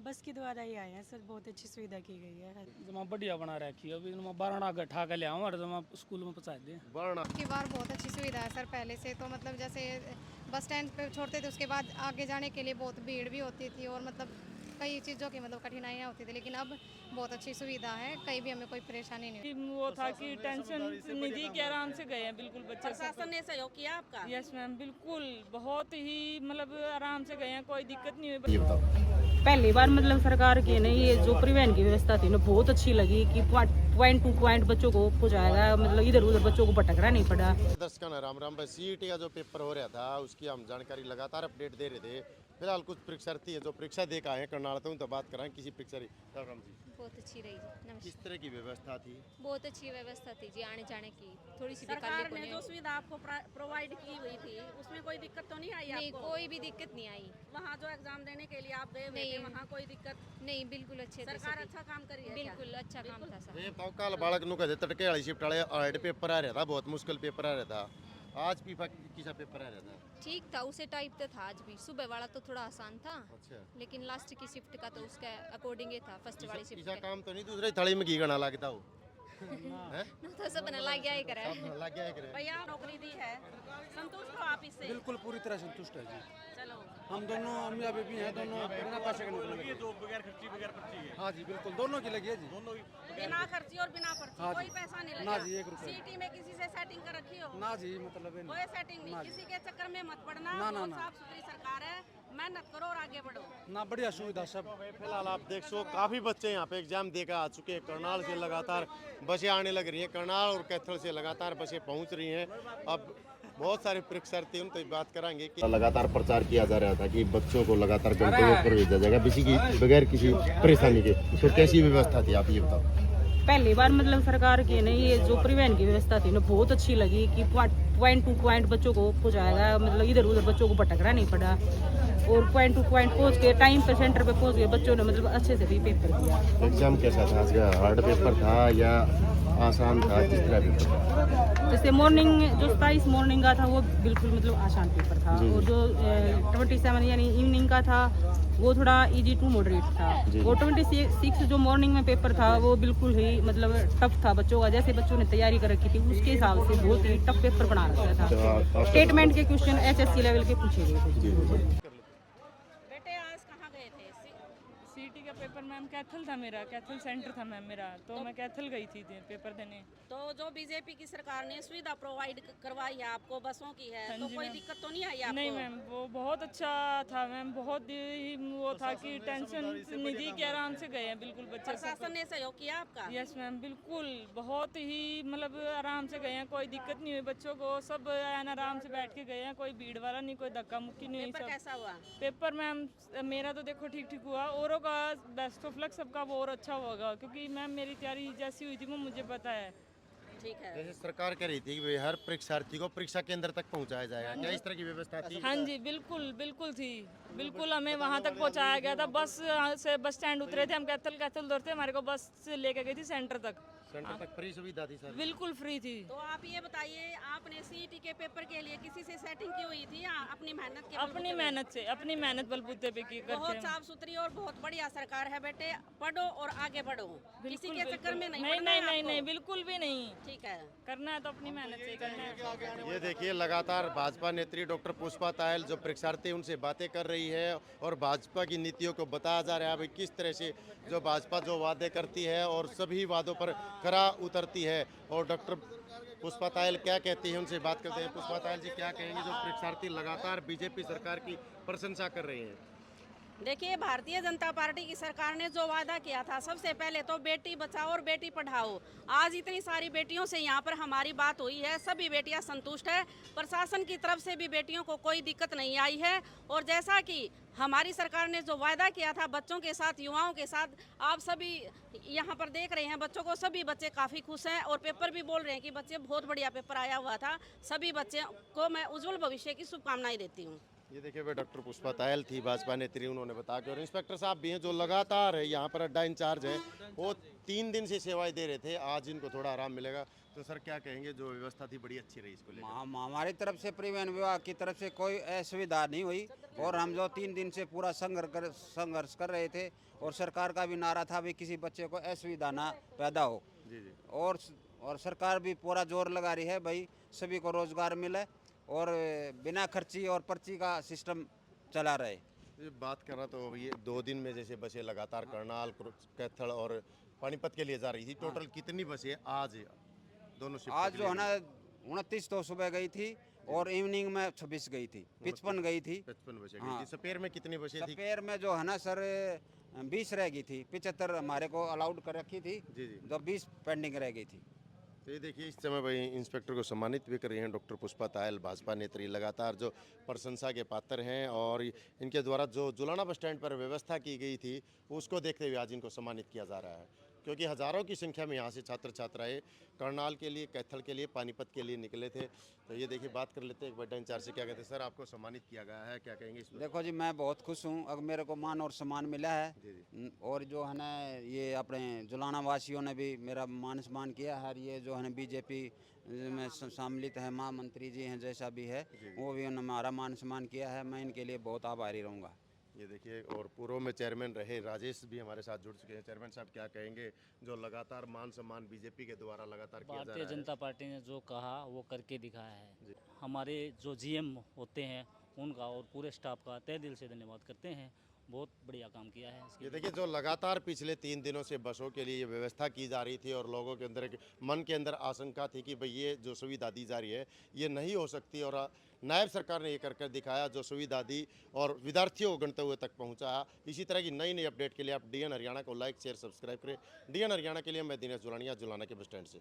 बस के द्वारा ही आए हैं सर, बहुत अच्छी सुविधा की गई है। जमा बढ़िया बना रखी है। अभी जमा 12 गठा के ले आऊँ और जमा स्कूल में पहुँचा दे। की बार बहुत अच्छी सुविधा है सर। पहले से तो मतलब जैसे बस स्टैंड पे छोड़ते थे, उसके बाद आगे जाने के लिए बहुत भीड़ भी होती थी और मतलब कई चीज़ों की मतलब कठिनाइयाँ होती थी, लेकिन अब बहुत अच्छी सुविधा है, कहीं भी हमें कोई परेशानी नहीं। वो था कि टेंशन निधि के आराम से गए हैं बिल्कुल बच्चे। प्रशासन ने सहयोग किया आपका? यस मैम, बिल्कुल बहुत ही मतलब आराम से गए हैं, कोई दिक्कत नहीं हुई। पहली बार मतलब सरकार की नहीं, ये जो परिवहन की व्यवस्था थी ना बहुत अच्छी लगी कि पॉइंट टू पॉइंट बच्चों को पहुंचाएगा, मतलब इधर उधर बच्चों को भटकना नहीं पड़ा। दर्शकों राम राम। सीईटी का जो पेपर हो रहा था उसकी हम जानकारी लगातार अपडेट दे रहे थे। फिलहाल कुछ परीक्षार्थी है जो परीक्षा दे के आए हैं करनाल, तो बात करें किसी परीक्षा। राम राम जी। बहुत अच्छी रही जी। नमस्कार। किस तरह की व्यवस्था थी? बहुत अच्छी व्यवस्था थी जी, आने जाने की थोड़ी सी सरकार ने जो सुविधा आपको प्रोवाइड की हुई थी उसमें कोई दिक्कत तो नहीं आई नहीं, आपको? कोई भी दिक्कत नहीं आई। वहाँ जो एग्जाम देने के लिए आप गए हुए थे नहीं। वहाँ कोई दिक्कत? नहीं, बिल्कुल अच्छे थे सरकार सभी। अच्छा काम करी है क्या? बिल्कुल अच्छा काम था सर। ये बताओ कल बालक नु कहते तड़के वाली शिफ्ट वाले हार्ड पेपर आ रहा था, बहुत मुश्किल पेपर आ रहा था। आज भी किसा पेपर आ रहा था? ठीक था, उसे टाइप तो था आज भी। सुबह वाला तो थोड़ा आसान था, अच्छा। लेकिन लास्ट की शिफ्ट का तो उसका अकॉर्डिंग ही था फर्स्ट वाली शिफ्ट किसा के। काम तो नहीं दूसरे थड़ी में घी गना लगता हो? हैं? तो सब बना लग गया ही करे। सब लग गया है करे। भैया नौकरी दी है, संतुष्ट हो आप इससे? बिल्कुल पूरी तरह संतुष्ट है जी। चलो, हम दोनों अम्मी बेबी हैं, दोनों बिना पैसे के नौकरी लगी है। बगैर खर्ची बगैर पर्ची है। हाँ जी बिल्कुल, दोनों की लगी है जी। दोनों बिना खर्ची और बिना पर्ची हाँ जी। कोई पैसा नहीं ना लगा? जी, 1 रुपया। सीटी में किसी से सेटिंग कर रखी हो? ना जी, मतलब है कोई सेटिंग नहीं, ना जी। किसी के चक्कर में मत पड़ना। ना, ना, बहुत ना। साफ सुथरी सरकार है, मेहनत करो और आगे बढ़ो। ना, बढ़िया सुविधा सब। फिलहाल आप देख सो काफ़ी बच्चे यहाँ पे एग्जाम देकर आ चुके हैं। करनाल से लगातार बसें आने लग रही हैं, करनाल और कैथल से लगातार बसें पहुँच रही हैं। अब बहुत सारे परीक्षार्थी उनसे बात कराएंगे कि लगातार प्रचार किया जा रहा था कि बच्चों को लगातार गंतव्य पर भेजा जाएगा किसी की बगैर किसी परेशानी के। तो कैसी व्यवस्था थी आप ये बताओ? पहली बार मतलब सरकार की नहीं, ये जो परिवहन की व्यवस्था थी ना बहुत अच्छी लगी कि पॉइंट टू पॉइंट बच्चों को पहुंचाएगा, मतलब इधर उधर बच्चों को भटकना नहीं पड़ा और पॉइंट टू पॉइंट पहुंच के टाइम पे सेंटर पे पहुंच गए बच्चों ने, मतलब अच्छे से भी पेपर दिया। एग्जाम कैसा था? आज का हार्ड पेपर था या आसान था? किस तरह पेपर था? जैसे मॉर्निंग जो 27 मॉर्निंग का था वो बिल्कुल मतलब आसान पेपर था, और जो 27 यानी इवनिंग का था वो थोड़ा इजी टू मॉडरेट था, और 26 जो मॉर्निंग में पेपर था वो बिल्कुल ही मतलब टफ था बच्चों का। जैसे बच्चों ने तैयारी कर रखी थी उसके हिसाब से बहुत ही टफ पेपर बना रखा था। स्टेटमेंट के क्वेश्चन SSC लेवल के पूछे गए थे। बेटे आज कहाँ गए थे? सीटी का पेपर मैम कैथल था मेरा, कैथल सेंटर था मैम मेरा, तो मैं कैथल गई थी पेपर देने। तो जो बीजेपी की सरकार ने सुविधा प्रोवाइड करवाई है आपको, बसों की है, तो जी कोई मैम। दिक्कत तो नहीं आई आपको? नहीं मैम, वो बहुत अच्छा था मैम, बहुत ही वो था कि टेंशन निधि के आराम से गए हैं बिल्कुल बच्चे। प्रशासन ने सहयोग किया आपका? यस मैम, बिल्कुल बहुत ही मतलब आराम से गए हैं, कोई दिक्कत नहीं हुई बच्चों को। सब आराम से बैठ के गए हैं, कोई भीड़ वाला नहीं, कोई धक्का मुक्की नहीं हुई। पेपर सब कैसा हुआ? पेपर मैम मेरा तो देखो ठीक ठीक हुआ, औरों का बेस्ट ऑफ लक, सबका वो और अच्छा होगा, क्योंकि मैम मेरी तैयारी जैसी हुई थी वो मुझे पता है। ठीक है। जैसे सरकार कह रही थी कि हर परीक्षार्थी को परीक्षा केंद्र तक पहुंचाया जाएगा, क्या इस तरह की व्यवस्था थी? हाँ जी, बिल्कुल बिल्कुल थी, बिल्कुल हमें वहाँ तक पहुँचाया गया था। बस से बस स्टैंड उतरे थे हम, कैथल उतरते हमारे को बस लेके गई थी सेंटर तक। सेंटर तक फ्री सुविधा थी सर? बिल्कुल फ्री थी। तो आप ये बताइए, आपने सीईटी के पेपर के लिए किसी से सेटिंग की हुई थी या अपनी मेहनत के अपनी बलबूते पे? मेहनत से, अपनी मेहनत बलबूते पे की बहुत करके। साफ सुथरी और बहुत बढ़िया सरकार है बेटे, पढ़ो और आगे बढ़ो, किसी बिल्कुल, के चक्कर में नहीं नहीं पड़ना है नहीं आपको। नहीं, बिल्कुल भी नहीं। ठीक है। करना है तो अपनी मेहनत से ही करना है। ये देखिए लगातार भाजपा नेत्री डॉक्टर पुष्पा तायल जो परीक्षार्थी उनसे बातें कर रही है और भाजपा की नीतियों को बताया जा रहा है भाई किस तरह से जो भाजपा जो वादे करती है और सभी वादों पर खरा उतरती है। और डॉक्टर पुष्पा तायल क्या कहती है उनसे बात करते हैं। पुष्पा तायल जी क्या कहेंगे जो परीक्षार्थी लगातार बीजेपी सरकार की प्रशंसा कर रहे हैं? देखिए, भारतीय जनता पार्टी की सरकार ने जो वादा किया था, सबसे पहले तो बेटी बचाओ और बेटी पढ़ाओ। आज इतनी सारी बेटियों से यहाँ पर हमारी बात हुई है, सभी बेटियाँ संतुष्ट है। प्रशासन की तरफ से भी बेटियों को कोई दिक्कत नहीं आई है। और जैसा कि हमारी सरकार ने जो वादा किया था बच्चों के साथ, युवाओं के साथ, आप सभी यहाँ पर देख रहे हैं बच्चों को, सभी बच्चे काफ़ी खुश हैं और पेपर भी बोल रहे हैं कि बच्चे बहुत बढ़िया पेपर आया हुआ था। सभी बच्चों को मैं उज्जवल भविष्य की शुभकामनाएं देती हूँ। ये देखिए वे डॉक्टर पुष्पा तायल थी भाजपा नेत्री, उन्होंने बताया कि और इंस्पेक्टर साहब भी हैं जो लगातार है यहाँ पर अड्डा इंचार्ज है, वो 3 दिन से सेवाएं दे रहे थे, आज इनको थोड़ा आराम मिलेगा। तो सर क्या कहेंगे, जो व्यवस्था थी बड़ी अच्छी रही इसको लेकर? हमारी तरफ से परिवहन विभाग की तरफ से कोई असुविधा नहीं हुई और हम जो 3 दिन से पूरा संघर्ष कर रहे थे और सरकार का भी नारा था भी किसी बच्चे को असुविधा ना पैदा हो। जी जी। और सरकार भी पूरा जोर लगा रही है भाई सभी को रोजगार मिले और बिना खर्ची और पर्ची का सिस्टम चला रहे। ये बात करना तो ये 2 दिन में जैसे बसें लगातार करनाल, कैथल और पानीपत के लिए जा रही थी, टोटल कितनी बसें आज दोनों शिफ्ट आज के जो लिए है ना 29 तो सुबह गई थी और इवनिंग में 26 गई थी, 55 गई थी। 55 बसें हाँ। गई थी। सपेर में कितनी बसें थी? सपेर में जो है ना सर 20 रह गई थी, 75 हमारे को अलाउड कर रखी थी, जी जी। जो 20 पेंडिंग रह गई थी। तो ये देखिए इस समय भाई इंस्पेक्टर को सम्मानित भी कर रही हैं डॉक्टर पुष्पा तायल, भाजपा नेत्री, लगातार जो प्रशंसा के पात्र हैं और इनके द्वारा जो जुलाना बस स्टैंड पर व्यवस्था की गई थी उसको देखते हुए आज इनको सम्मानित किया जा रहा है, क्योंकि हज़ारों की संख्या में यहाँ से छात्र छात्राएं करनाल के लिए, कैथल के लिए, पानीपत के लिए निकले थे। तो ये देखिए बात कर लेते हैं एक बड़ा इंचार्ज से, क्या कहते हैं सर, आपको सम्मानित किया गया है, क्या कहेंगे इसमें? देखो जी मैं बहुत खुश हूँ, अब मेरे को मान और सम्मान मिला है। जी और जो है ना ये अपने जुलाना वासियों ने भी मेरा मान सम्मान किया है। ये जो है ना बीजेपी में सम्मिलित है, महामंत्री जी हैं जैसा भी है, वो भी उन्होंने हमारा मान सम्मान किया है, मैं इनके लिए बहुत आभारी रहूँगा। ये देखिए और पूर्व में चेयरमैन रहे राजेश भी हमारे साथ जुड़ चुके हैं। चेयरमैन साहब क्या कहेंगे, जो लगातार मान सम्मान बीजेपी के द्वारा लगातार किया जा भारतीय रहा है? जनता पार्टी ने जो कहा वो करके दिखाया है। हमारे जो जीएम होते हैं उनका और पूरे स्टाफ का तहे दिल से धन्यवाद करते हैं, बहुत बढ़िया काम किया है इसके ये लिए। देखिए जो लगातार पिछले 3 दिनों से बसों के लिए ये व्यवस्था की जा रही थी और लोगों के अंदर एक मन के अंदर आशंका थी कि भाई ये जो सुविधा दी जा रही है ये नहीं हो सकती, और नायब सरकार ने ये कर दिखाया, जो सुविधा दी और विद्यार्थियों को गंतव्य तक पहुंचा। इसी तरह की नई नई अपडेट के लिए आप DN हरियाणा को लाइक शेयर सब्सक्राइब करें। DN हरियाणा के लिए मैं दिनेश जुलानिया, जुलाना के बस स्टैंड से।